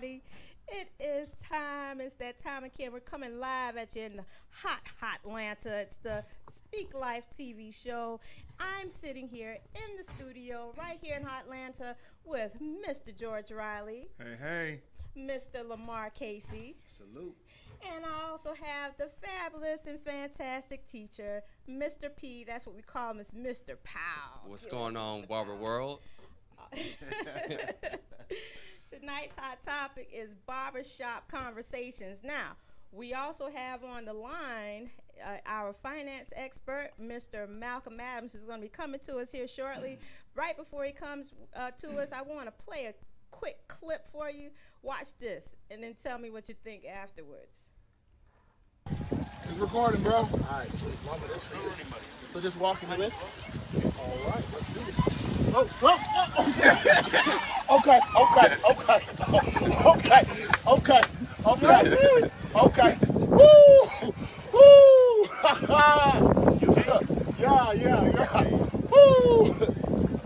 everybody. It is time. It's that time again. We're coming live at you in the hot Atlanta. It's the Speak Life TV show. I'm sitting here in the studio right here in hot Atlanta with Mr. George Riley. Hey, hey. Mr. Lamar Casey. Salute. And I also have the fabulous and fantastic teacher, Mr. P. That's what we call him, is Mr. Powell. What's going on, Barber World? Tonight's hot topic is barbershop conversations. Now, we also have on the line our finance expert, Mr. Malcolm Adams, who's going to be coming to us here shortly. Right before he comes to us, I want to play a quick clip for you. Watch this, and then tell me what you think afterwards. It's recording, bro. All right, sweet. Mama, this for you. So just walk in the lift. All right, let's do this. Oh, oh, oh. Okay. Woo! Yeah.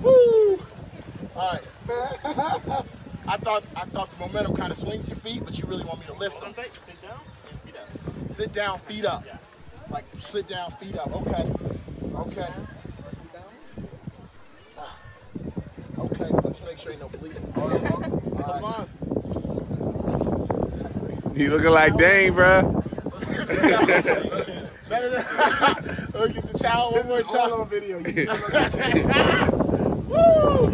Woo! All right. I thought the momentum kind of swings your feet, but you really want me to lift them. Sit down, feet up. Like, sit down, feet up. Okay. Okay, let's make sure ain't no bleeding. All right. You looking like Dane, bro. Look at the towel one more time. On video. Woo!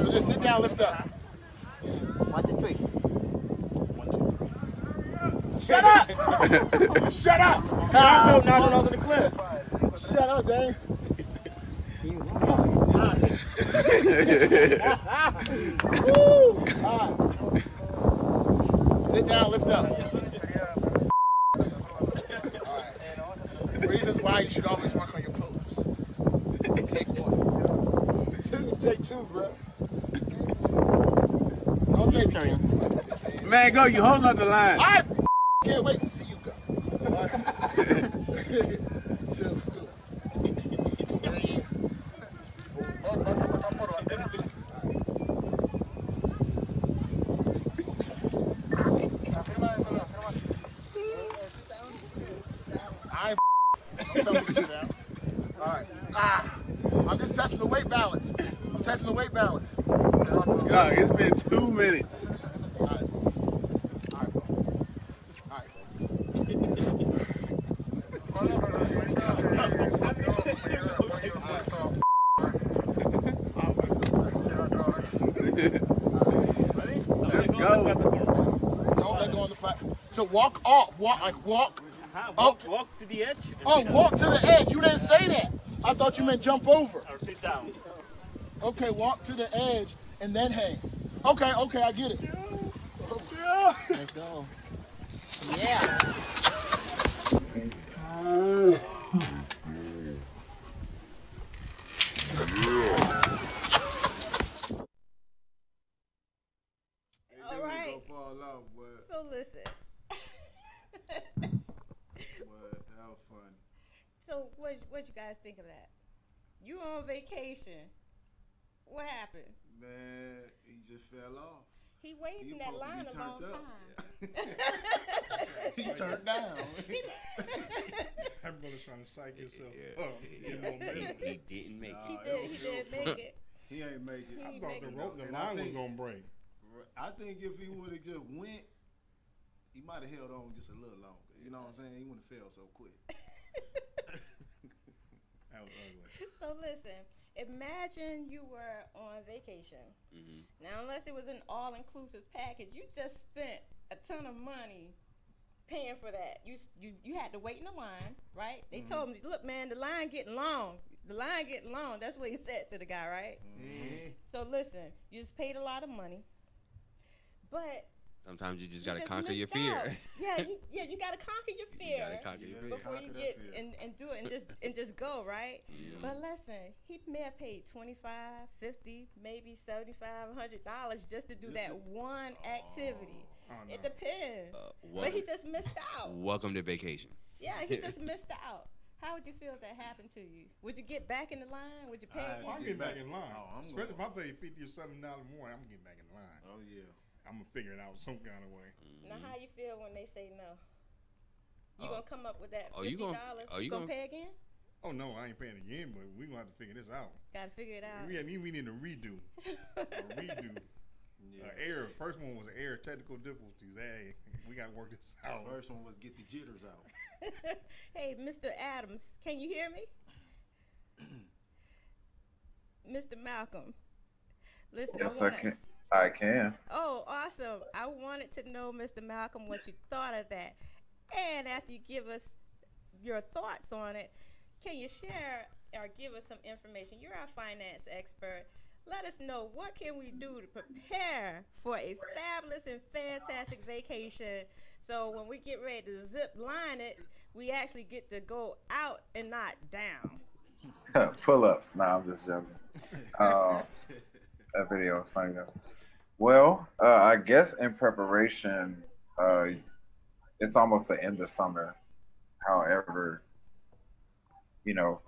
So just sit down, lift up. 1, 2, 3. 1, 2, 3. Shut up! Shut up! No, no, to the clip. Shut up, Dane. Woo! All right. Sit down, lift up. All right. Reasons why you should always work on your pull-ups. Take one. Take two, bro. Don't say Man, go. You holding up the line. I can't wait to see you go. Two, three, four. I'm telling you to sit down. All right. I'm just testing the weight balance. No, it's been 2 minutes. All right. Just go. Don't let go on the platform. So walk off. Walk up. Walk to the edge. Oh, walk to the edge. You didn't say that. I thought you meant jump over. Or sit down. Okay, walk to the edge and then hang. Okay, I get it. Let's go. Yeah. All right. So listen. How fun. So what you guys think of that? You were on vacation. What happened? Man, he just fell off. He waited in that line a long time. He turned down. That brother's trying to psych himself Yeah. up. He didn't make He it. did make it. He ain't make it. He I ain't thought make the it. rope, the And I line was think- gonna break. I think if he would have just went, he might have held on just a little longer. You know what I'm saying? He wouldn't have fell so quick. That was ugly. So listen, imagine you were on vacation. Mm-hmm. Now, unless it was an all-inclusive package, you just spent a ton of money paying for that. You had to wait in the line, right? They told him, look, man, the line getting long. That's what he said to the guy, right? Mm-hmm. So listen, you just paid a lot of money, but Sometimes you just you gotta just conquer your missed out. fear. Yeah, you gotta conquer your You fear. gotta conquer your fear. Before you Conquer that get fear. and do it and just go, right? Yeah. But listen, he may have paid $25, $50, maybe $75, $100 just to do Just that to- one activity. Oh, no. It depends. Wel- But he just missed out. Welcome to vacation. Yeah, he just missed out. How would you feel if that happened to you? Would you get back in the line? Would you pay I- again? Well, I'm getting back in line. Oh, I'm Especially if going. I pay $50 or $70 more, I'm getting back in line. Oh yeah. I'm gonna figure it out some kind of way. Now, how you feel when they say no? You gonna come up with that Oh, $50? you gonna- You gonna pay again? Oh no, I ain't paying again, but we gonna have to figure this out. Gotta figure it out. We need a redo. A redo. Error. First one was error, technical difficulties. Hey, we gotta work this out. First one was get the jitters out. Hey, Mr. Adams, can you hear me? Mr. Malcolm, listen. Yes, I can. I can. Oh, awesome. I wanted to know, Mr. Malcolm, what you thought of that. And after you give us your thoughts on it, can you share or give us some information? You're our finance expert. Let us know, what can we do to prepare for a fabulous and fantastic vacation, so when we get ready to zip line it, we actually get to go out and not down. Pull-ups. Nah, I'm just joking. That video was funny though. Well, I guess in preparation, it's almost the end of summer. However, you know,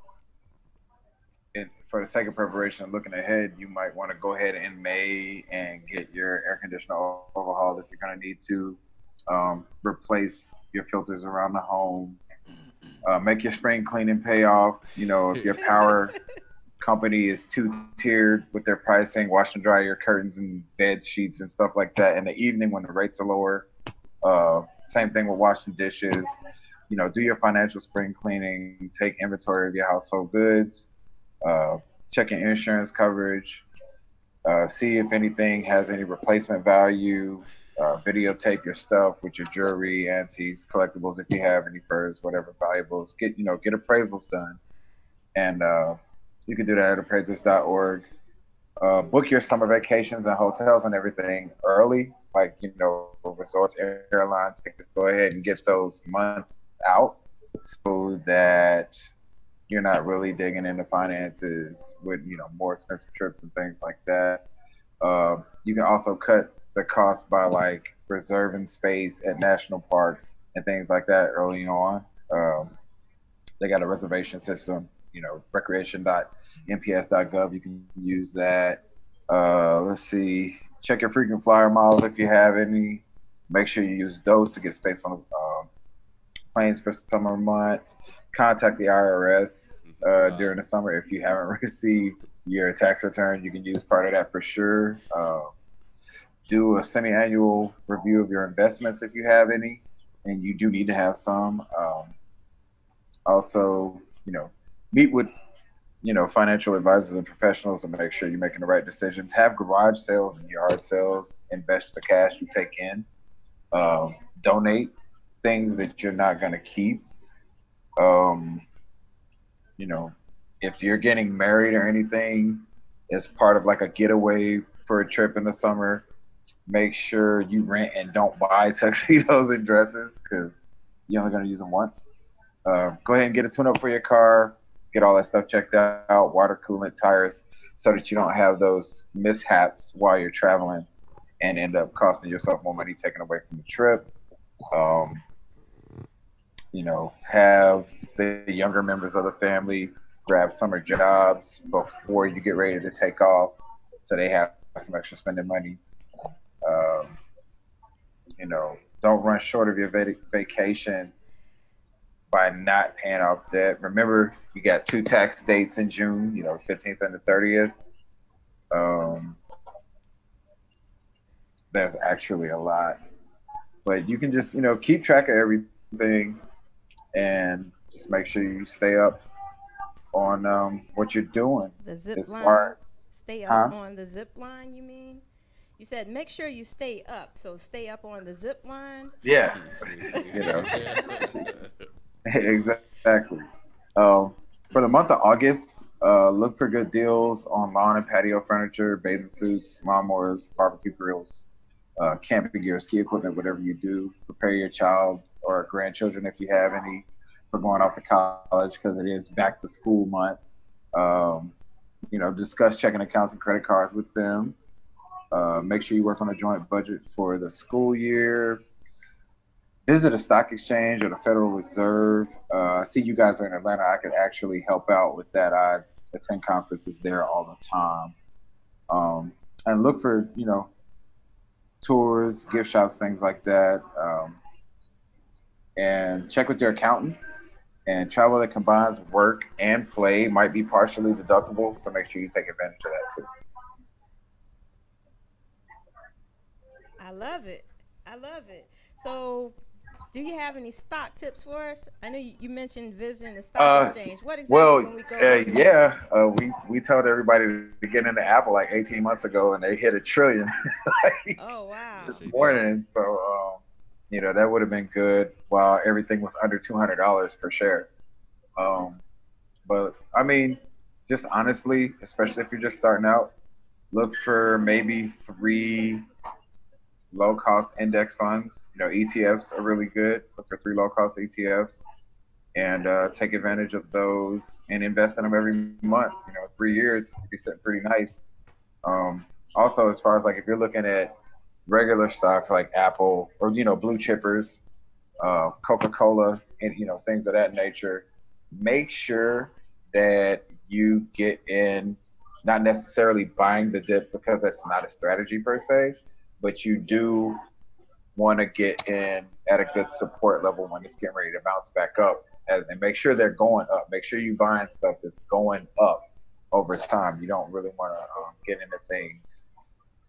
for the sake of preparation, looking ahead, you might want to go ahead in May and get your air conditioner overhauled if you're going to need to. Replace your filters around the home. Make your spring cleaning pay off. You know, if your power company is two-tiered with their pricing, wash and dry your curtains and bed sheets and stuff like that in the evening when the rates are lower. Same thing with washing dishes. You know, do your financial spring cleaning, take inventory of your household goods, check your insurance coverage, see if anything has any replacement value, videotape your stuff with your jewelry, antiques, collectibles, if you have any furs, whatever valuables. Get appraisals done. And you can do that at appraisers.org. Book your summer vacations and hotels and everything early, like, resorts, airlines. Just go ahead and get those months out so that you're not really digging into finances with, more expensive trips and things like that. You can also cut the cost by like reserving space at national parks and things like that early on. They got a reservation system, recreation.nps.gov. You can use that. Let's see. Check your frequent flyer miles if you have any. Make sure you use those to get space on planes for summer months. Contact the IRS during the summer if you haven't received your tax return. You can use part of that for sure. Do a semi-annual review of your investments if you have any, and you do need to have some. Also, meet with financial advisors and professionals to make sure you're making the right decisions. Have garage sales and yard sales. Invest the cash you take in. Donate things that you're not going to keep. If you're getting married or anything as part of like a getaway for a trip in the summer, make sure you rent and don't buy tuxedos and dresses because you're only going to use them once. Go ahead and get a tune-up for your car. Get all that stuff checked out, water coolant, tires, so that you don't have those mishaps while you're traveling and end up costing yourself more money taken away from the trip. Have the younger members of the family grab summer jobs before you get ready to take off so they have some extra spending money. Don't run short of your vacation by not paying off debt. Remember, you got 2 tax dates in June, 15th and the 30th. There's actually a lot. But you can just, keep track of everything and just make sure you stay up on what you're doing. The zip as line. far as, Stay up on the zip line, you mean? You said make sure you stay up. So stay up on the zip line. Yeah. Exactly. For the month of August, look for good deals on lawn and patio furniture, bathing suits, lawnmowers, barbecue grills, camping gear, ski equipment, whatever you do. Prepare your child or grandchildren, if you have any, for going off to college because it is back to school month. Discuss checking accounts and credit cards with them. Make sure you work on a joint budget for the school year. Visit a stock exchange or the Federal Reserve. I see you guys are in Atlanta. I could actually help out with that. I attend conferences there all the time. And look for, tours, gift shops, things like that. And check with your accountant. And travel that combines work and play might be partially deductible, so make sure you take advantage of that too. I love it. I love it. So, do you have any stock tips for us? I know you mentioned visiting the stock exchange. What exactly Well, when we go? yeah, we told everybody to get into Apple like 18 months ago, and they hit $1 trillion like, Oh wow. this morning. So, that would have been good while everything was under $200 per share. But I mean, just honestly, especially if you're just starting out, look for maybe 3 low-cost index funds. ETFs are really good. Look for 3 low-cost ETFs and take advantage of those and invest in them every month. 3 years, you'd be sitting pretty nice. Also, as far as like if you're looking at regular stocks like Apple or blue chippers, Coca-Cola, and things of that nature, make sure that you get in, not necessarily buying the dip because that's not a strategy per se, but you do want to get in at a good support level when it's getting ready to bounce back up, and make sure they're going up. Make sure you buying stuff that's going up over time. You don't really want to get into things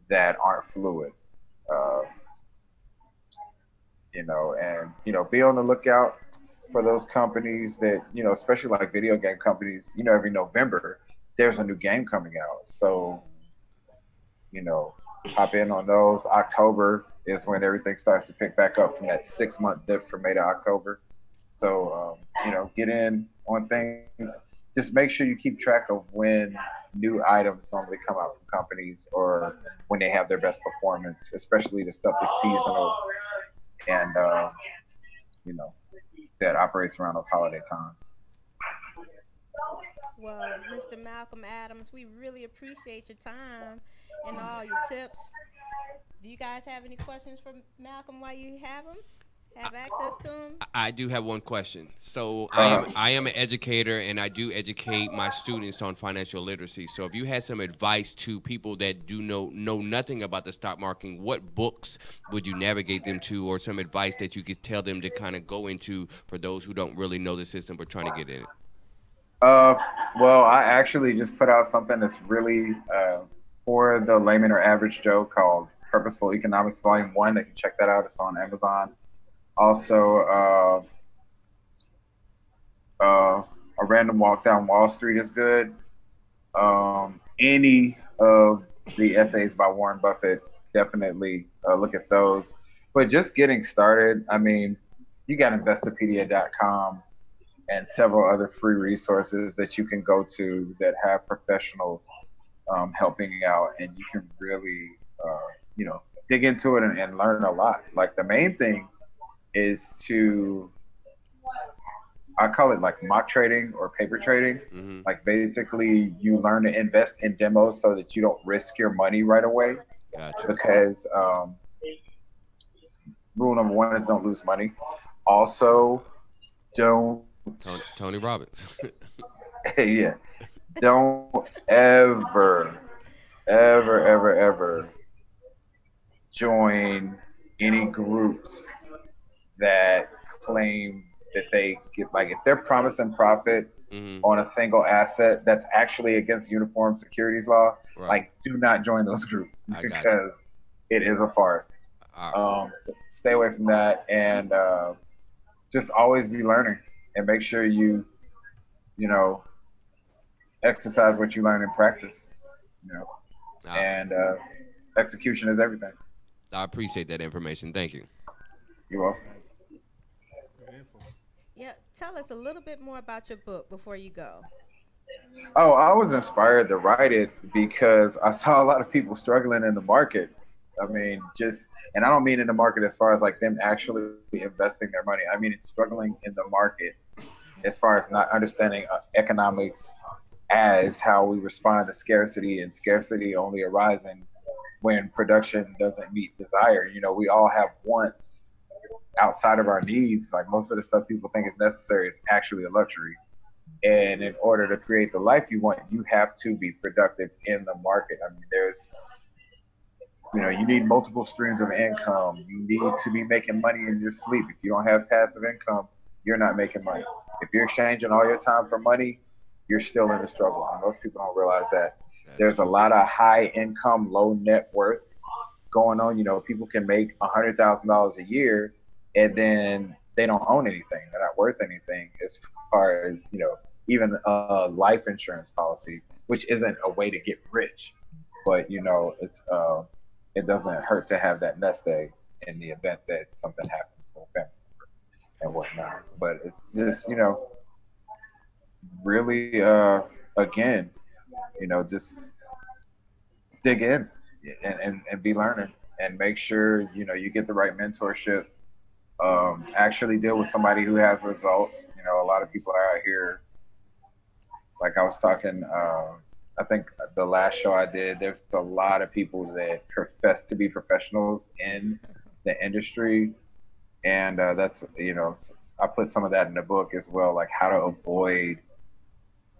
that aren't fluid. And be on the lookout for those companies that, especially like video game companies, every November there's a new game coming out. So, hop in on those. October is when everything starts to pick back up from that 6-month dip from May to October. So, get in on things. Just make sure you keep track of when new items normally come out from companies or when they have their best performance, especially the stuff that's seasonal and, that operates around those holiday times. Well, Mr. Malcolm Adams, we really appreciate your time and all your tips. Do you guys have any questions for Malcolm while you have him? Have access to him? I do have one question. So I am an educator, and I do educate my students on financial literacy. So if you had some advice to people that do know nothing about the stock market, what books would you navigate them to, or some advice that you could tell them to kind of go into for those who don't really know the system but trying to get in it? Well, I actually just put out something that's really for the layman or average Joe called Purposeful Economics Volume 1. They can check that out. It's on Amazon. Also, A Random Walk Down Wall Street is good. Any of the essays by Warren Buffett, definitely look at those. But just getting started, I mean, you got Investopedia.com and several other free resources that you can go to that have professionals helping out, and you can really, dig into it and learn a lot. Like the main thing is to, I call it like mock trading or paper trading. Mm-hmm. Like basically you learn to invest in demos so that you don't risk your money right away. Gotcha. Because rule number 1 is don't lose money. Also, don't Tony Robbins. yeah, don't ever join any groups that claim that they get, like, if they're promising profit on a single asset that's actually against uniform securities law, Right. like, do not join those groups I got because it is a farce. So stay away from that, and just always be learning, and make sure you exercise what you learn in practice, and execution is everything. I appreciate that information. Thank you. You're welcome. Yeah, tell us a little bit more about your book before you go. Oh, I was inspired to write it because I saw a lot of people struggling in the market. I mean, and I don't mean in the market as far as like them actually investing their money. I mean, it's struggling in the market as far as not understanding economics as how we respond to scarcity, and scarcity only arising when production doesn't meet desire. We all have wants outside of our needs. Like most of the stuff people think is necessary is actually a luxury. And in order to create the life you want, you have to be productive in the market. I mean, you need multiple streams of income. You need to be making money in your sleep. If you don't have passive income, you're not making money. If you're exchanging all your time for money, you're still in the struggle. And most people don't realize that. There's a lot of high income, low net worth going on. People can make $100,000 a year and then they don't own anything. They're not worth anything as far as, even a life insurance policy, which isn't a way to get rich. But, it doesn't hurt to have that nest egg in the event that something happens to a family member and whatnot. But it's just, really, again, just dig in and be learning and make sure, you get the right mentorship. Actually deal with somebody who has results. A lot of people are out here, like I was talking, I think the last show I did, there's a lot of people that profess to be professionals in the industry. And that's, I put some of that in the book as well, like how to avoid,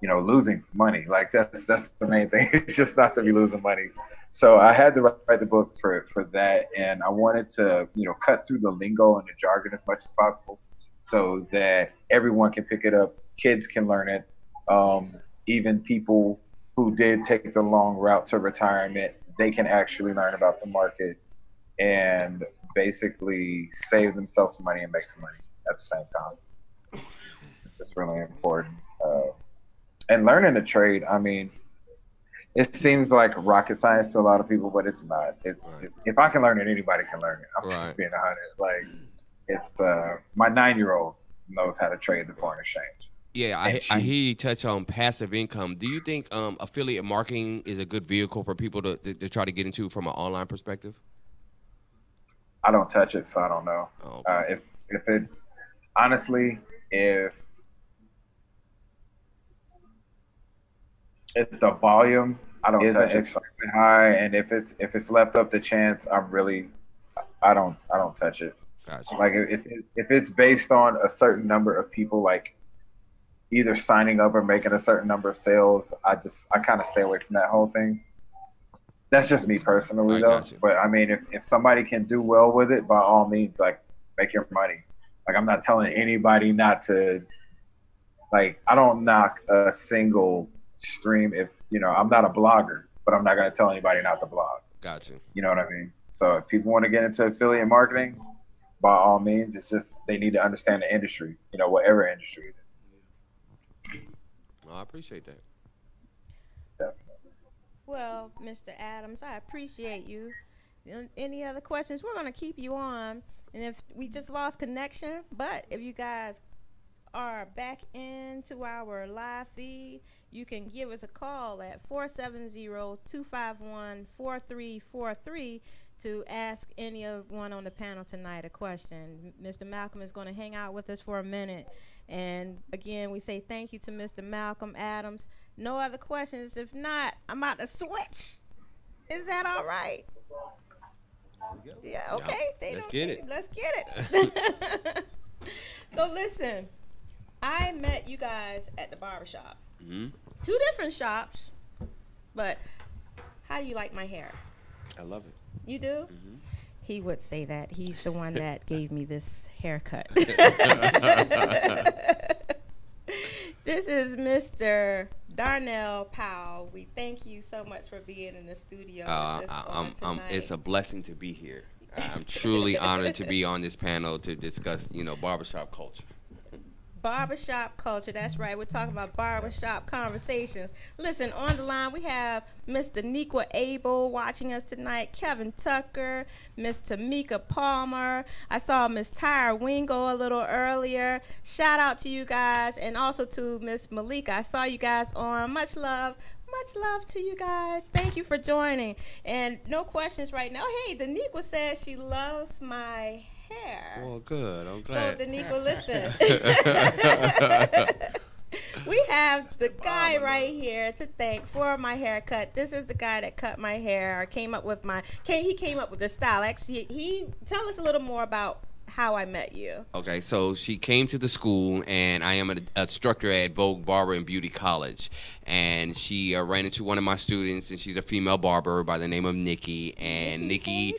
losing money. Like that's the main thing. It's just not to be losing money. So I had to write the book for that. And I wanted to, cut through the lingo and the jargon as much as possible so that everyone can pick it up. Kids can learn it. Even people who did take the long route to retirement, they can actually learn about the market and basically save themselves some money and make some money at the same time. It's really important. And learning the trade, I mean, it seems like rocket science to a lot of people, but it's not. It's if I can learn it, anybody can learn it. I'm just being honest. Like, it's my 9-year-old knows how to trade the foreign exchange. Yeah, I hear you touch on passive income. Do you think affiliate marketing is a good vehicle for people to try to get into from an online perspective? I don't touch it, so I don't know. Oh, okay. If it honestly, if the volume isn't extremely high, and if it's left up to chance, I don't touch it. Gotcha. Like if it's based on a certain number of people, like either signing up or making a certain number of sales, I kind of stay away from that whole thing. That's just me personally, though. Gotcha. But I mean, if somebody can do well with it, by all means, like, make your money. Like, I'm not telling anybody not to, like, I don't knock a single stream if, I'm not a blogger, but I'm not going to tell anybody not to blog. Gotcha. You know what I mean? So if people want to get into affiliate marketing, by all means, it's just they need to understand the industry, whatever industry it is. I appreciate that. Definitely. Well, Mr. Adams, I appreciate you. Any other questions? We're going to keep you on. And if we just lost connection, but if you guys are back into our live feed, you can give us a call at 470-251-4343 to ask anyone on the panel tonight a question. Mr. Malcolm is going to hang out with us for a minute. And again, we say thank you to Mr. Malcolm Adams. No other questions. If not, I'm about to switch. Is that all right? Yeah, okay. Let's get it. Let's get it. So listen, I met you guys at the barbershop. Mm-hmm. 2 different shops, but how do you like my hair? I love it. You do? Mm-hmm. He would say that. He's the one that gave me this haircut. This is Mr. Darnell Powell. We thank you so much for being in the studio with us tonight. It's a blessing to be here. I'm truly honored to be on this panel to discuss, barbershop culture. Barbershop culture, that's right. We're talking about barbershop conversations. Listen, on the line we have Miss Daniqua Abel watching us tonight, Kevin Tucker, Miss Tamika Palmer. I saw Miss Tyra Wingo a little earlier. Shout out to you guys, and also to Miss Malika. I saw you guys on. Much love to you guys. Thank you for joining. And no questions right now. Hey, Daniqua says she loves my hair. Well, good. I'm glad. So, Daniqua, listen. We have the guy right here to thank for my haircut. This is the guy that cut my hair, or came up with he came up with the style. Actually, he tell us a little more about how I met you. Okay, so she came to the school, and I am an instructor at Vogue Barber and Beauty College. And she ran into one of my students, and she's a female barber by the name of Nikki. And Nikki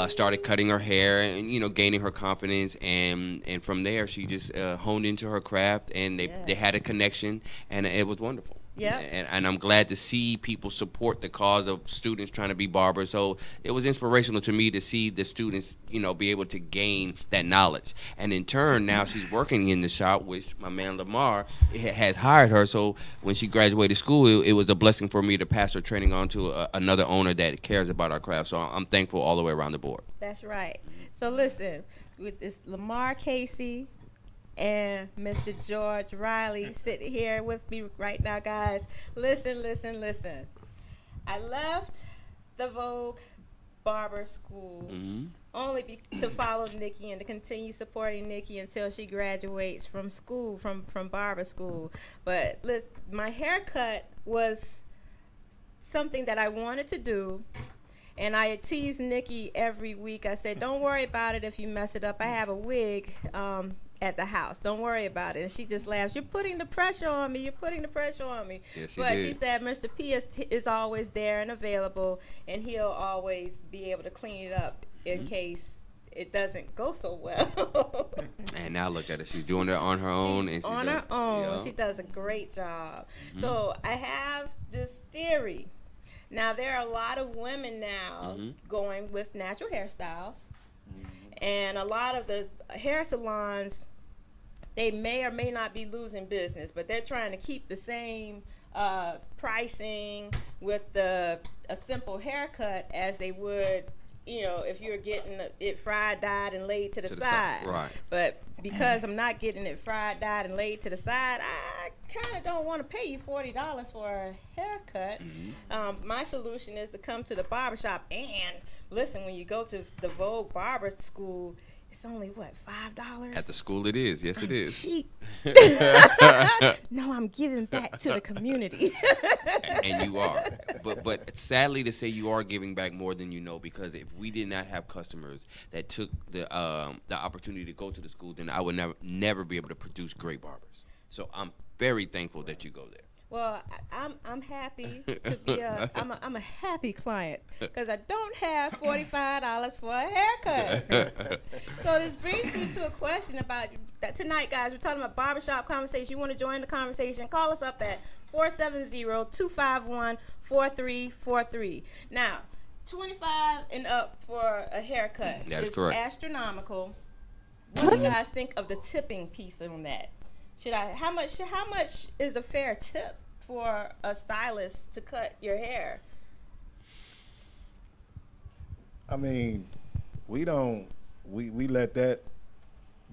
started cutting her hair and, you know, gaining her confidence. And from there, she just honed into her craft, and they had a connection, and it was wonderful. Yeah. And I'm glad to see people support the cause of students trying to be barbers. So it was inspirational to me to see the students, you know, be able to gain that knowledge. And in turn, now she's working in the shop, which my man Lamar has hired her. So when she graduated school, it was a blessing for me to pass her training on to another owner that cares about our craft. So I'm thankful all the way around the board. That's right. So listen, with this Lamar Casey and Mr. George Riley sitting here with me right now, guys. Listen. I left the Vogue Barber School only to follow Nikki and to continue supporting Nikki until she graduates from school, from barber school. But listen, my haircut was something that I wanted to do. And I tease Nikki every week. I said, don't worry about it if you mess it up. I have a wig at the house. Don't worry about it. And she just laughs. You're putting the pressure on me. You're putting the pressure on me. Yes, she but did. she said Mr. P is always there and available, and he'll always be able to clean it up in case it doesn't go so well. And now look at her. She's doing it on her own. She's and on her own. Yeah. She does a great job. So I have this theory. Now, there are a lot of women now going with natural hairstyles. And a lot of the hair salons, they may or may not be losing business, but they're trying to keep the same pricing with a simple haircut as they would, you know, if you're getting it fried, dyed, and laid to the side. Right. But because I'm not getting it fried, dyed, and laid to the side, I kind of don't want to pay you $40 for a haircut. My solution is to come to the barbershop. And listen, when you go to the Vogue Barber School, it's only, what, $5? At the school it is. Yes, it is. Cheap. No, I'm giving back to the community. And you are. But sadly to say, you are giving back more than you know, because if we did not have customers that took the opportunity to go to the school, then I would never be able to produce great barbers. So I'm very thankful that you go there. Well, I'm happy to be I'm a happy client because I don't have $45 for a haircut. So this brings me to a question about that tonight, guys. We're talking about barbershop conversation. You want to join the conversation? Call us up at 470-251-4343. Now, 25 and up for a haircut. That is It's correct. astronomical. What do you guys think of the tipping piece on that? How much is a fair tip for a stylist to cut your hair? I mean, we let that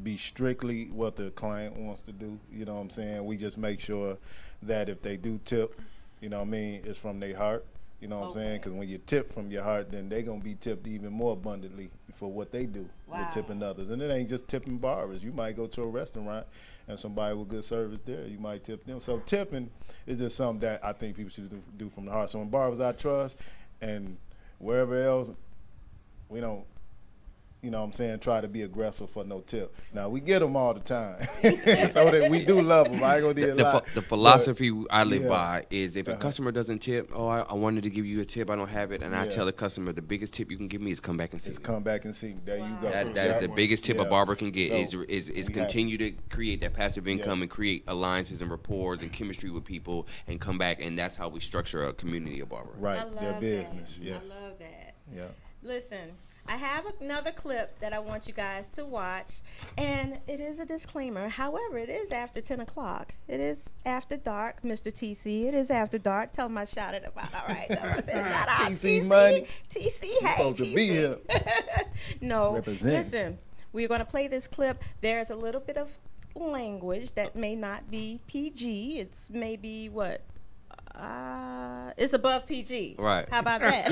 be strictly what the client wants to do. You know what I'm saying? We just make sure that if they do tip, you know what I mean, it's from their heart. You know what I'm saying? Because when you tip from your heart, then they're going to be tipped even more abundantly for what they do with tipping others. And it ain't just tipping barbers. You might go to a restaurant and somebody with good service there, you might tip them. So tipping is just something that I think people should do from the heart. So in barbers I trust and wherever else, we don't, you know what I'm saying, try to be aggressive for no tip. Now, we get them all the time. So that we do love them. I ain't going to do a lot. The philosophy I live by is if a customer doesn't tip, I wanted to give you a tip, I don't have it, and I tell the customer the biggest tip you can give me is come back and see me. Come back and see. There you go. That is the biggest tip a barber can get So, is continue to create that passive income and create alliances and rapport and chemistry with people and come back, and that's how we structure a community of barbers. Right, their business, yes. I love that. Yeah. Listen, I have another clip that I want you guys to watch, and it is a disclaimer. However, it is after 10 o'clock. It is after dark, Mr. TC. It is after dark. Tell him I shouted about. All right. I said, shout out TC money. TC, You hey, supposed TC. to be here. No, Represent. listen, we're going to play this clip. There's a little bit of language that may not be PG. It's maybe what? It's above PG. Right. How about that?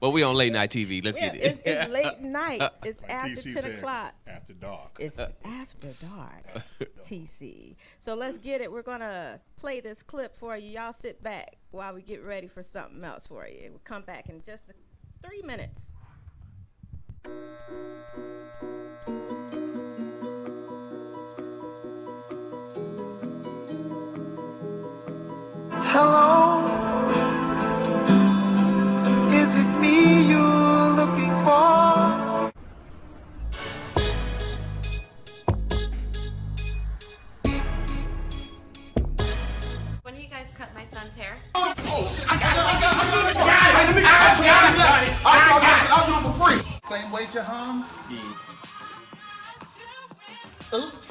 Well, we on late night TV. Let's Yeah, get it. it's late night. It's after TC 10 said o'clock. After dark. It's after dark, TC. So let's get it. We're going to play this clip for you. Y'all sit back while we get ready for something else for you. We'll come back in just 3 minutes. Hello, is it me you're looking for? When do you guys cut my son's hair? Oh, shit, I got it. I'll do it for free. Same weight your hum? Oops.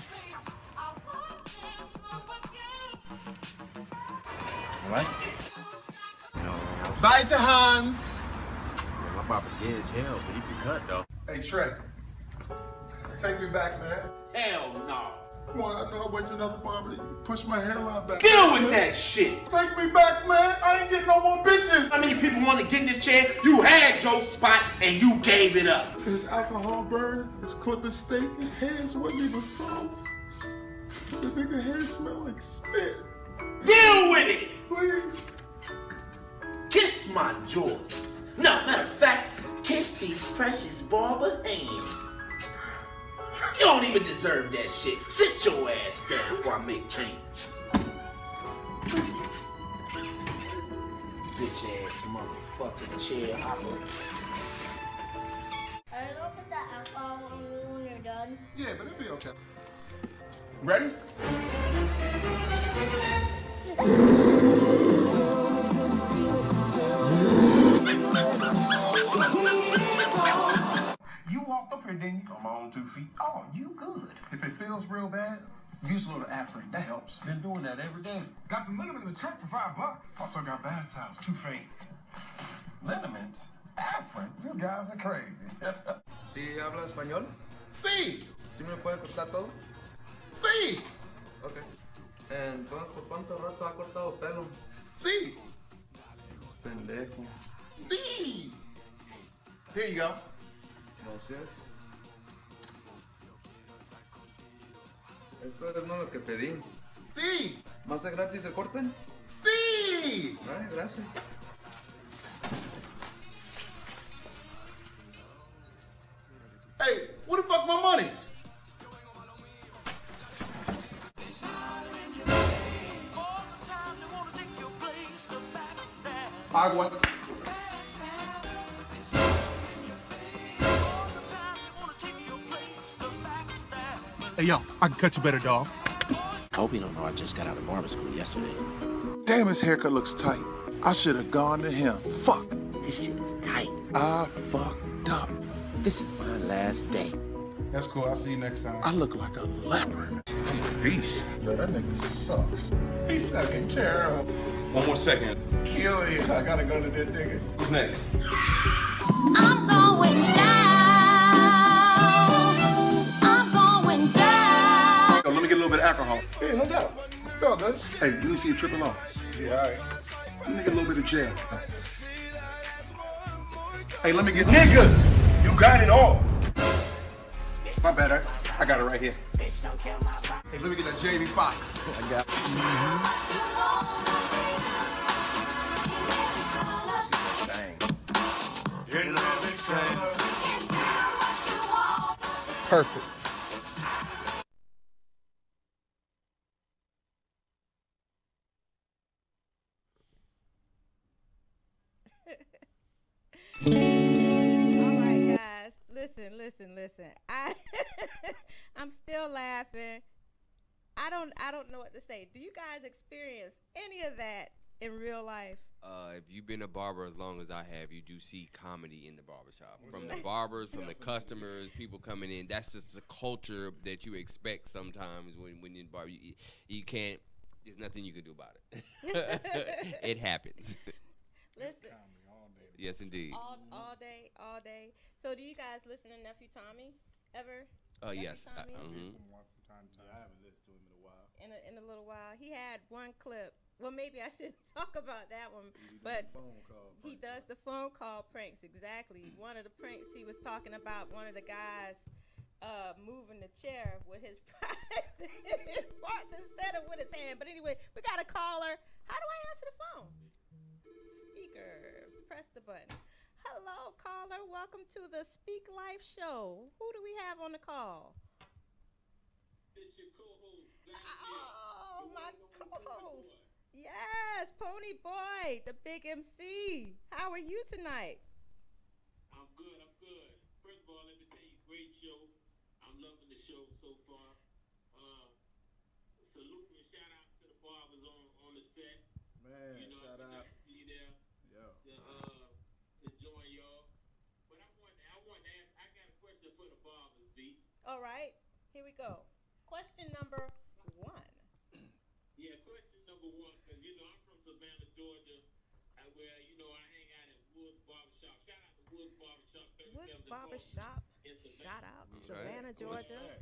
What? Bite your hands. My papa dead as hell, but he can cut though. Hey Trey, take me back, man. Hell no. Come on, I know I went to another barber. You push my hairline back. Deal with that shit. Take me back, man. I ain't getting no more bitches. How many people want to get in this chair? You had your spot and you gave it up. His alcohol burn, his clipping steak, his hands wasn't even soft. The nigga hair smell like spit. Deal with it. Please. Kiss my Jordans. No, matter of fact, kiss these precious barber hands. You don't even deserve that shit. Sit your ass down before I make change. Bitch ass motherfucking chair hopper. Are you gonna put that alcohol on you when you're done? Yeah, but it'll be okay. Ready? You walked up here, didn't you? On my own 2 feet. Oh, you good. If it feels real bad, use a little Afrin. That helps. Been doing that every day. Got some liniment in the trunk for $5. Also got bath towels, 2 faint. Liniments? Afrin? You guys are crazy. ¿Sí habla español? Sí. ¿Sí me puede cortar todo? Sí. Ok. Entonces, ¿por cuánto rato ha cortado pelo? Sí. Pendejo. Sí. Here you go. Gracias. Esto es no lo que pedí. Sí. ¿Más de gratis se cortan? Sí. Ay, gracias. Hey, where the fuck my money? Agua. Hey, yo, I can cut you better, dog. I hope you don't know I just got out of barber school yesterday. Damn, his haircut looks tight. I should have gone to him. Fuck. This shit is tight. I fucked up. This is my last day. That's cool. I'll see you next time. I look like a leopard. Peace. Yo, that nigga sucks. He's fucking terrible. One more second. Kill you. I gotta go to that nigga. Who's next? I'm going down. I'm going down. Yo, let me get a little bit of alcohol. Hey, no doubt. Go, good. Hey, let me see you tripping off. Yeah, all right. Let me get a little bit of jail. Hey, let me get nigga. You got it all. My bad, I got it right here. Hey, let me get that JV Fox. I got it. Perfect. All right, guys, listen. I'm still laughing. I don't know what to say. Do you guys experience any of that in real life? If you've been a barber as long as I have, you do see comedy in the barbershop. From the barbers, from the customers, people coming in. That's just the culture that you expect sometimes when you barber. You can't, there's nothing you can do about it. It happens. Listen. Yes, indeed. All day. So do you guys listen to Nephew Tommy ever? Yes. Tommy? I haven't listened to him in a while. In a little while. He had one clip. Well, maybe I shouldn't talk about that one, but he does the phone call pranks, exactly. One of the pranks he was talking about, one of the guys moving the chair with his private parts instead of with his hand. But anyway, we got a caller. How do I answer the phone? Speaker. Press the button. Hello. Hello, caller. Welcome to the Speak Life Show. Who do we have on the call? It's your co-host. Oh, my co-host. Yes, Pony Boy, the big MC. How are you tonight? I'm good. First of all, let me tell you, great show. I'm loving the show so far. Salute and shout out to the barbers on the set. Man, shout out. See you there. Yeah. Enjoying y'all. But I want to ask, I got a question for the barbers, B. All right, here we go. Question number 1. Yeah, question number 1, because, I'm from Savannah, Georgia, where, I hang out at Woods Barbershop. Shout out to Woods Barbershop. Woods Barbershop. Shout out. Savannah, Georgia.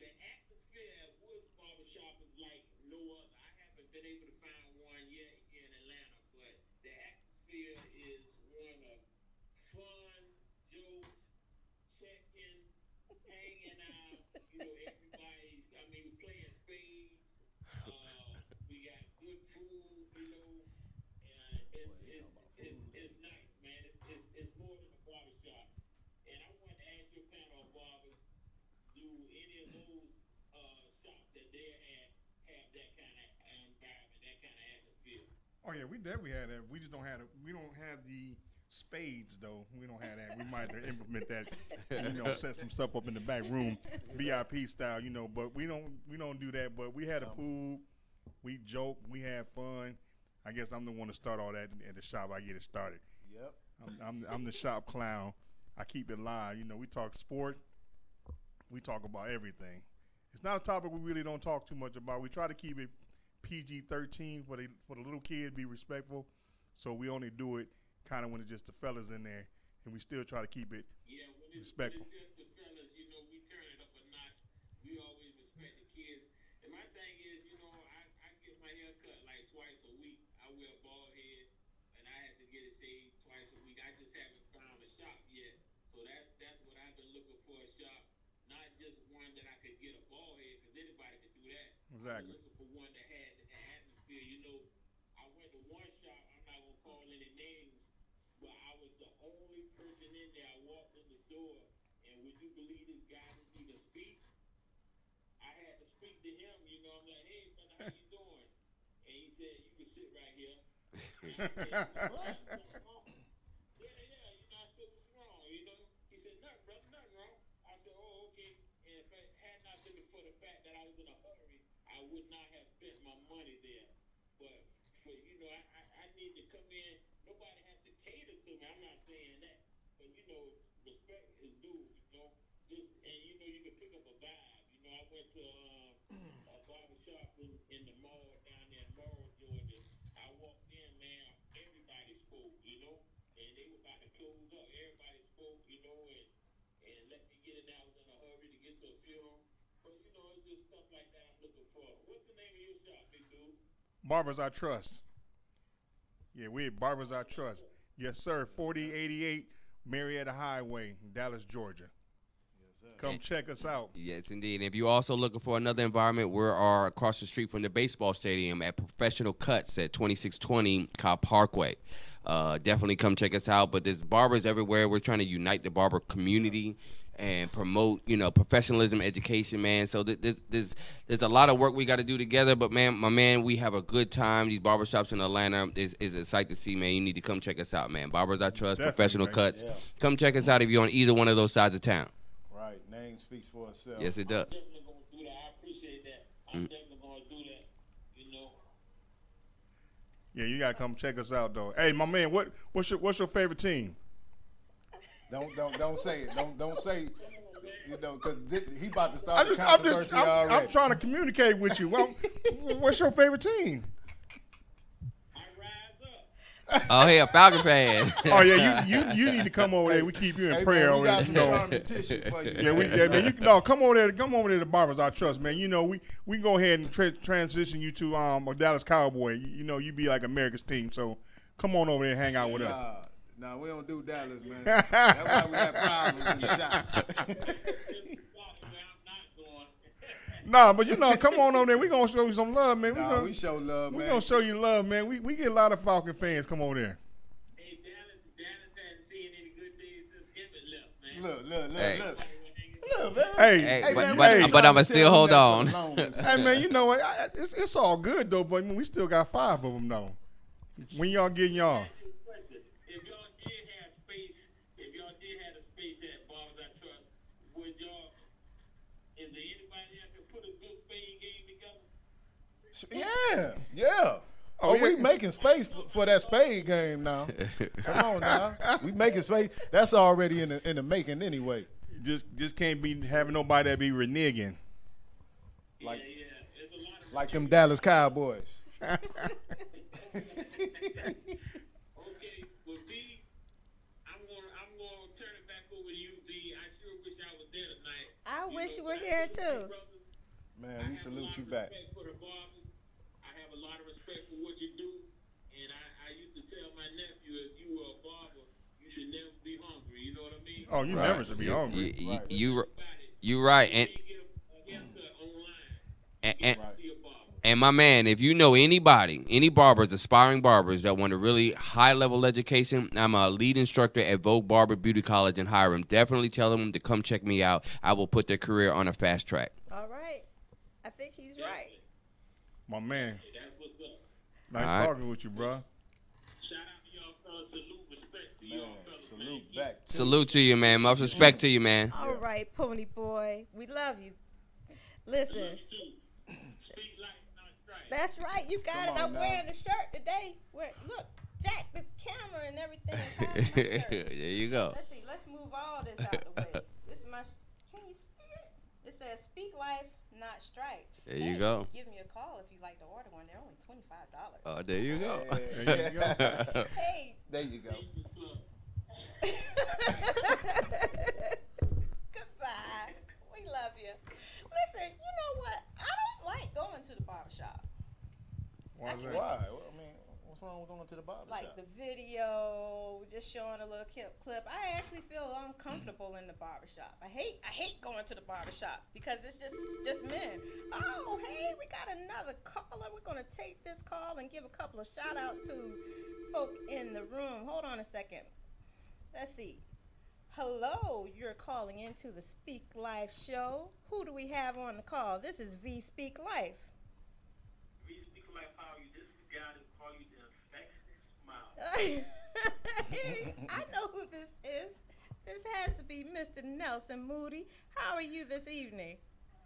The atmosphere at Woods Barbershop is like no other. I haven't been able to find one yet here in Atlanta, but the atmosphere is one of fun, jokes, checking, hanging out. Everybody, we playing spades. We got good food, and it's nice, man. It's more than a barbershop. And I want to ask your panel of barbers, do any of those shops that they're at have that kind of environment, that kind of atmosphere? Oh yeah, we definitely had that. We just don't have we don't have the spades though. We don't have that. We might have to implement that. Set some stuff up in the back room, VIP style. But we don't do that. But we had the food. We joke. We had fun. I guess I'm the one to start all that at the shop. I get it started. Yep. I'm the shop clown. I keep it live. We talk sport. We talk about everything. It's not a topic we really don't talk too much about. We try to keep it PG-13 for the little kids, be respectful. So we only do it kind of when it's just the fellas in there, and we still try to keep it respectful. When it's just the fellas, we turn it up a notch. We always respect the kids. And my thing is, I get my hair cut like twice a week. I wear a bald head, and I have to get it shaved twice a week. I just haven't found a shop yet. So that's what I've been looking for, a shop. Not just one that I could get a bald head, because anybody could do that. Exactly. I'm looking for one that had the atmosphere. I went to one shop, I'm not going to call any names, but I was the only person in there. I walked in the door, and would you believe this guy didn't even speak? I had to speak to him, I'm like, hey, man, how you doing? And he said, you can sit right here. And I said, what? Yeah, I said, what's wrong, He said, nothing, brother, nothing wrong. I said, oh, okay. And if it had not been for the fact that I was in a hurry, I would not have spent my money there. But I need to come in. Nobody has to cater to me. I'm not saying that. But, respect is due, and, you can pick up a vibe. I went to a barbershop in the mall down there in Laurel, Georgia. I walked in, man, everybody spoke, and they were about to close up. Everybody spoke, and let me get in there. I was in a hurry to get to a funeral. But, it's just stuff like that I'm looking for. What's the name of your shop, big dude? Barbers I Trust. Yeah, we're Barbers I Trust. Yes, sir. 4088 Marietta Highway, Dallas, Georgia. Come check us out. Yes, indeed. And if you're also looking for another environment, we are across the street from the baseball stadium at Professional Cuts at 2620 Cobb Parkway. Definitely come check us out. But there's barbers everywhere. We're trying to unite the barber community and promote, professionalism, education, man. So there's a lot of work we got to do together. But, man, we have a good time. These barbershops in Atlanta is a sight to see, man. You need to come check us out, man. Barbers I Trust, Definitely, Professional man. Cuts. Yeah. Come check us out if you're on either one of those sides of town. Right. Name speaks for itself. Yes, it does. I'm definitely going to do that. I appreciate that. I'm definitely going to do that, Yeah, you gotta come check us out though. Hey, my man, what's your favorite team? Don't say it. Don't say. Because he about to start the controversy already. I'm trying to communicate with you. Well, what's your favorite team? Oh, hey, a Falcon fan. Oh yeah, you need to come over there. We keep you in prayer over there. We got some charming tissue for you. Yeah, man. Come over there to Barbers I Trust, man. We go ahead and transition you to a Dallas Cowboy. You be like America's team. So come on over there and hang out with us. Nah, we don't do Dallas, man. That's why we have problems in the shop. Nah, but come on over there. We gonna show you some love, man. We show love, man. We gonna show you love, man. We get a lot of Falcon fans come over there. Hey, Dallas has Look, Hey. Look, man. Hey, but I'ma still hold on. Hey, man, you know what? It's all good, though, but I mean, we still got 5 of them, though. When y'all getting y'all? Yeah. Oh, we making space for that spade game now. Come on now. We making space. That's already in the making anyway. Just can't be having nobody that be reneging. Like them Dallas Cowboys. I wish you were here too. Man, we salute you back. Oh, you never should be hungry. You right, and my man, if you know any barbers, aspiring barbers that want a really high level education, I'm a lead instructor at Vogue Barber Beauty College in Hiram. Definitely tell them to come check me out. I will put their career on a fast track. All right, I think he's right. My man. Nice talking with you, bro. Salute back. Salute to you, man. Much respect to you, man. All right, Pony Boy. We love you. Listen. That's right. You got it. I'm wearing the shirt today. Look, Jack, the camera and everything is hiding my shirt. There you go. Let's see. Let's move all this out the way. This is my. Can you see it? It says "Speak Life, Not Strike." There you go. Give me a call if you'd like to order one. They're only $25. Oh, there you go. There you go. Hey. There you go. Goodbye. We love you. Listen, you know what? I don't like going to the barbershop. Why? Well, I mean, what's wrong with going to the barbershop? Like the video, just showing a little clip. I actually feel uncomfortable in the barbershop. I hate going to the barbershop because it's just men. Oh, hey, we got another caller. We're gonna take this call and give a couple of shout outs to folk in the room. Hold on a second. Let's see. Hello, you're calling into the Speak Life show. Who do we have on the call? This is V Speak Life. V Speak Life, how are you? This is the guy that call you the affectionate smile. I know who this is. This has to be Mr. Nelson Moody. How are you this evening?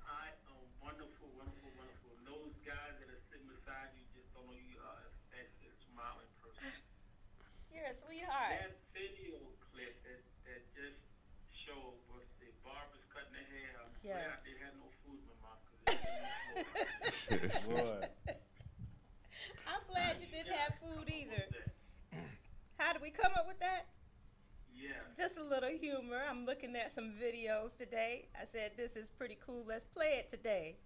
I am wonderful, wonderful, wonderful. And those guys that are sitting beside you just don't know you are affectionate smiling person. You're a sweetheart. That video clip that just showed was the barbers cutting their hair. I'm glad they had no food in my mouth. Boy. I'm glad you didn't have food either. How did we come up with that? Yeah. Just a little humor. I'm looking at some videos today. I said, this is pretty cool. Let's play it today.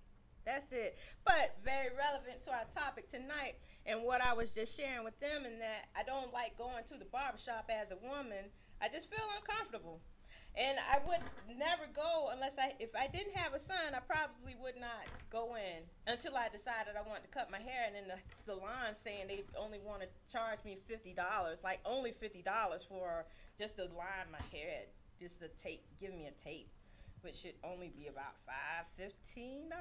That's it. But very relevant to our topic tonight and what I was just sharing with them, and that I don't like going to the barbershop as a woman. I just feel uncomfortable. And I would never go unless if I didn't have a son, I probably would not go in until I decided I wanted to cut my hair. And then the salon saying they only want to charge me $50, like only $50 for just to line my hair, just the tape, give me a tape, which should only be about $15.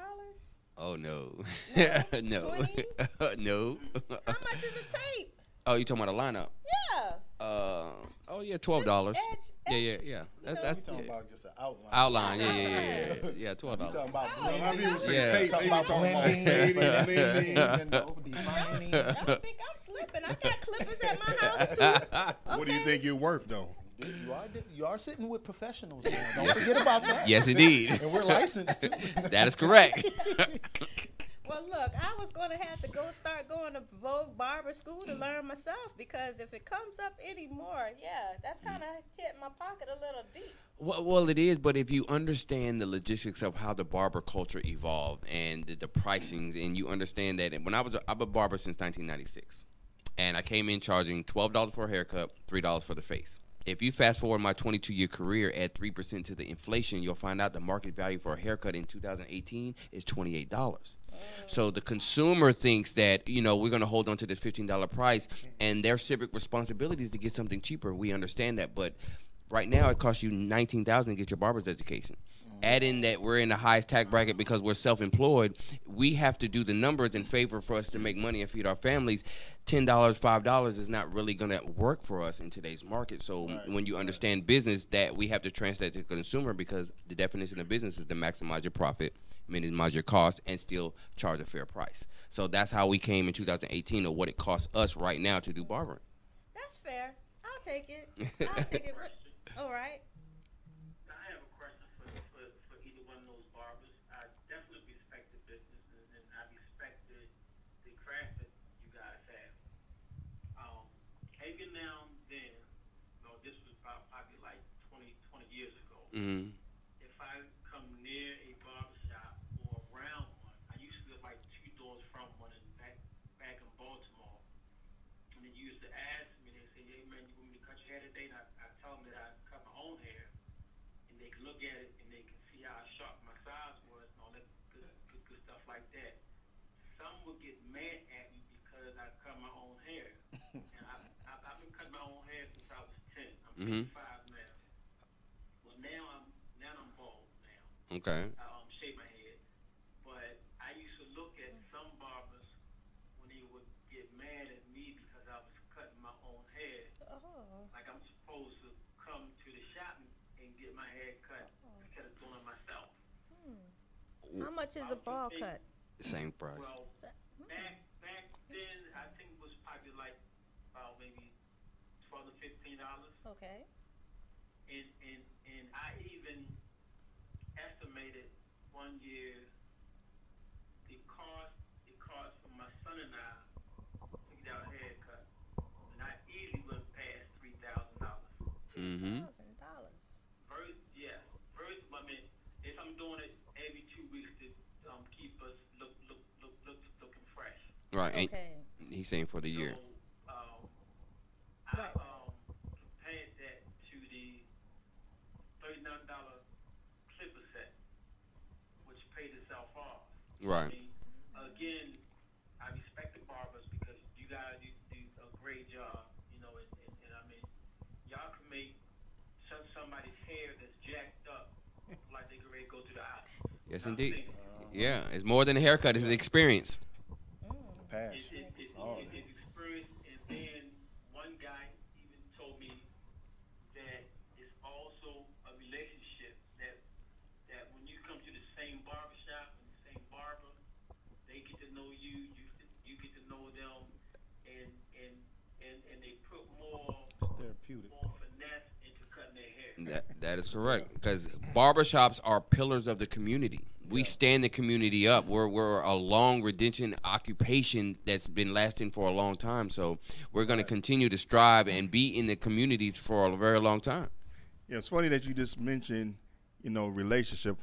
Oh no, no, no. How much is a tape? Oh, you talking about a lineup? Yeah. Oh yeah, $12. Yeah. That's talking about just an outline. Outline, yeah, $12. You talking about blending? Talking about blending. Don't think I'm slipping. I got clippers at my house too. Okay. What do you think you're worth, though? You are sitting with professionals now. Don't forget about that. Yes, indeed. And we're licensed too. That is correct. Well, look, I was going to have to start going to Vogue Barber School to learn myself, because if it comes up anymore, that's kind of hit my pocket a little deep. Well, it is, but if you understand the logistics of how the barber culture evolved and the pricings, and you understand that when I'm a barber since 1996, and I came in charging $12 for a haircut, $3 for the face. If you fast forward my 22-year career, add 3% to the inflation, you'll find out the market value for a haircut in 2018 is $28. So the consumer thinks that, we're going to hold on to this $15 price, and their civic responsibility is to get something cheaper. We understand that, but Right now, it costs you $19,000 to get your barber's education. Add in that we're in the highest tax bracket because we're self-employed. We have to do the numbers in favor for us to make money and feed our families. $10, $5 is not really going to work for us in today's market. So when you understand business, that we have to translate to the consumer, because the definition of business is to maximize your profit, minimize your cost, and still charge a fair price. So that's how we came in 2018 of what it costs us right now to do barbering. That's fair. I'll take it. I'll take it. All right. Mm-hmm. If I come near a barbershop or around one, I used to live like 2 doors from one back in Baltimore. And they used to ask me, they say, hey man, you want me to cut your hair today? And I tell them that I cut my own hair. And they can look at it and they can see how sharp my size was and all that good stuff like that. Some would get mad at me because I cut my own hair. And I've been cutting my own hair since I was 10. I'm 55 now. Now I'm bald now. Okay. I shave my head. But I used to look at some barbers when they would get mad at me because I was cutting my own hair. Oh. Like I'm supposed to come to the shop and get my hair cut instead of doing it myself. How much is a ball cut? Same price. Well, back then, I think it was probably like about maybe $12 to $15. Okay. And I even estimated one year the cost for my son and I to get our haircut, and I easily went past $3,000. Mm-hmm. I mean, if I'm doing it every 2 weeks to keep us looking fresh. Right. Okay. And he's saying for the year. I compared that to the $39 clipper set, which paid itself off. Right. I mean, again, I respect the barbers because you guys do a great job, you know, and I mean, y'all can make somebody's hair that's jacked up like they can ready to go to the eye. Yes, indeed. Yeah, it's more than a haircut. It's an experience. Passion. It's experience, and then one guy even told me that it's also a relationship that when you come to the same barbershop and the same barber, they get to know you, you get to know them, and they put more finesse into cutting their hair. That is correct, because barbershops are pillars of the community. We stand the community up. We're a long redemption occupation that's been lasting for a long time. So we're going to continue to strive and be in the communities for a very long time. Yeah, it's funny that you just mentioned, relationship.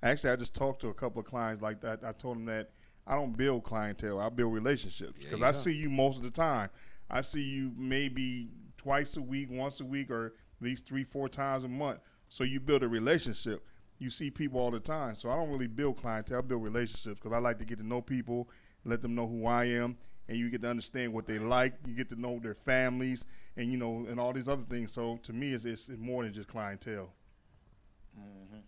Actually, I just talked to a couple of clients like that. I told them that I don't build clientele. I build relationships, because I see you most of the time. I see you maybe twice a week, once a week, or at least 3-4 times a month. So you build a relationship. You see people all the time. So I don't really build clientele. I build relationships, because I like to get to know people, let them know who I am, and you get to understand what they like. You get to know their families, and and all these other things. So to me, it's more than just clientele. Mm-hmm.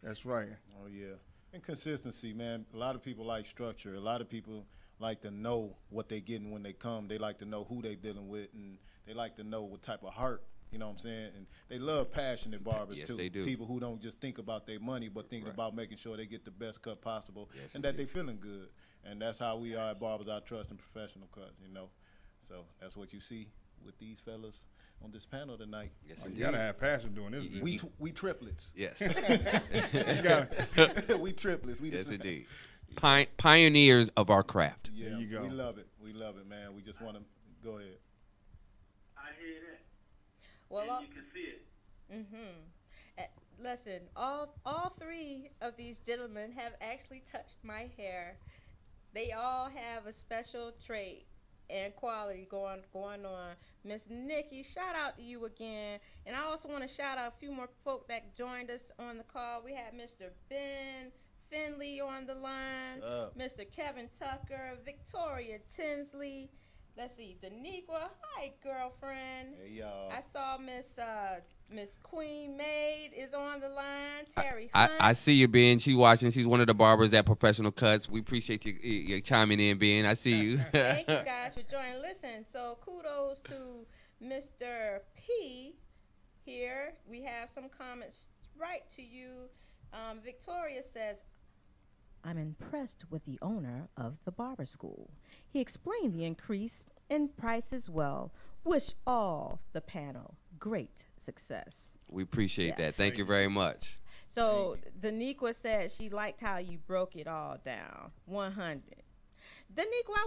That's right. Oh yeah, and consistency, man. A lot of people like structure. A lot of people like to know what they're getting when they come. They like to know who they're dealing with, and they like to know what type of heart. You know what I'm saying? And they love passionate barbers, yes, too. They do. People who don't just think about their money, but thinking about making sure they get the best cut possible, yes, and that they feeling good. And that's how we are at Barbers I Trust in Professional Cuts, So that's what you see with these fellas on this panel tonight. Yes, you gotta have passion doing this. We triplets. Yes. We triplets. We yes, indeed. Pioneers of our craft. Yeah, there you go. We love it. We love it, man. We just want to go ahead. I hear that. Well, you can see it. Listen, all three of these gentlemen have actually touched my hair. They all have a special trait and quality going on. Miss Nikki, shout out to you again. And I also want to shout out a few more folk that joined us on the call. We had Mr. Ben Finley on the line, Mr. Kevin Tucker, Victoria Tinsley, let's see, Daniqua. Hi, girlfriend. Hey, y'all. I saw Miss Queen Maid is on the line. Terry Hunt. I see you, Ben. She's watching. She's one of the barbers at Professional Cuts. We appreciate you chiming in, Ben. I see you. Thank you guys for joining. Listen, so kudos to Mr. P here. We have some comments right to you. Victoria says, I'm impressed with the owner of the barber school. He explained the increase in price as well. Wish all the panel great success. We appreciate that. Thank you very much. So Daniqua said she liked how you broke it all down. 100. Daniqua, I